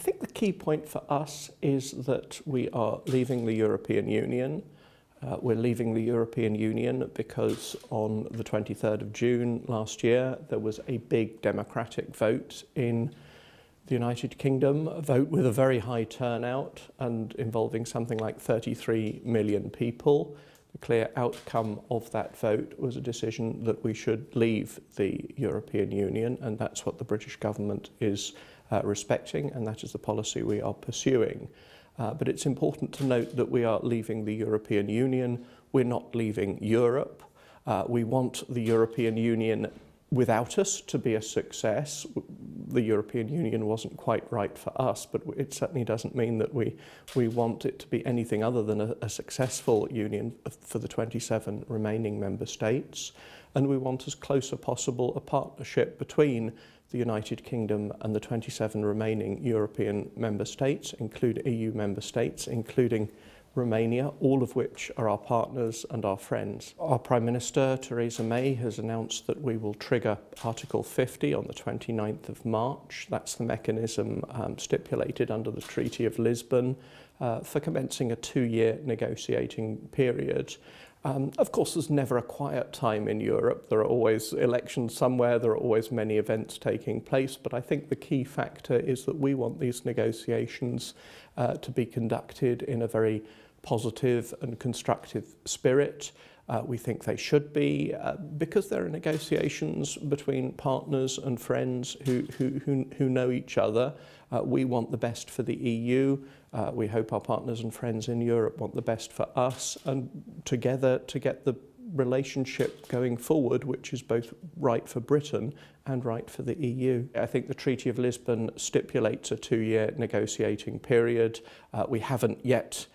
think the key point for us is that we are leaving the European Union. We're leaving the European Union because on the 23rd of June last year there was a big democratic vote in the United Kingdom, a vote with a very high turnout and involving something like 33 million people. The clear outcome of that vote was a decision that we should leave the European Union, and that's what the British government is respecting, and that is the policy we are pursuing. But it's important to note that we are leaving the European Union. We're not leaving Europe. We want the European Union without us to be a success. The European Union wasn't quite right for us, but it certainly doesn't mean that we want it to be anything other than a successful union for the 27 remaining member states. And we want as close as possible a partnership between the United Kingdom and the 27 remaining European member states, including EU member states, including Romania, all of which are our partners and our friends. Our Prime Minister, Theresa May, has announced that we will trigger Article 50 on the 29th of March. That's the mechanism stipulated under the Treaty of Lisbon for commencing a 2-year negotiating period. Of course, there's never a quiet time in Europe. There are always elections somewhere, there are always many events taking place, but I think the key factor is that we want these negotiations to be conducted in a very positive and constructive spirit. We think they should be, because there are negotiations between partners and friends who know each other. We want the best for the EU. We hope our partners and friends in Europe want the best for us, and together to get the relationship going forward, which is both right for Britain and right for the EU. I think the Treaty of Lisbon stipulates a 2-year negotiating period. We haven't yet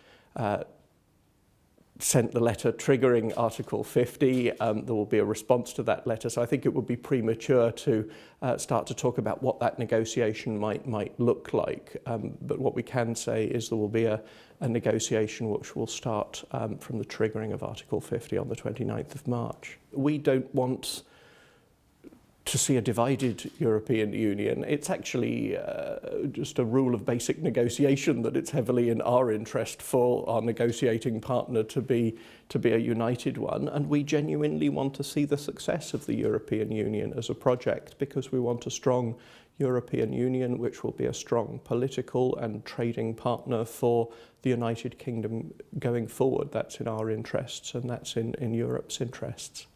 sent the letter triggering Article 50. There will be a response to that letter, so I think it would be premature to start to talk about what that negotiation might look like. But what we can say is there will be a negotiation which will start from the triggering of Article 50 on the 29th of March. We don't want to see a divided European Union. It's actually just a rule of basic negotiation that it's heavily in our interest for our negotiating partner to be a united one, and we genuinely want to see the success of the European Union as a project, because we want a strong European Union which will be a strong political and trading partner for the United Kingdom going forward. That's in our interests, and that's in Europe's interests.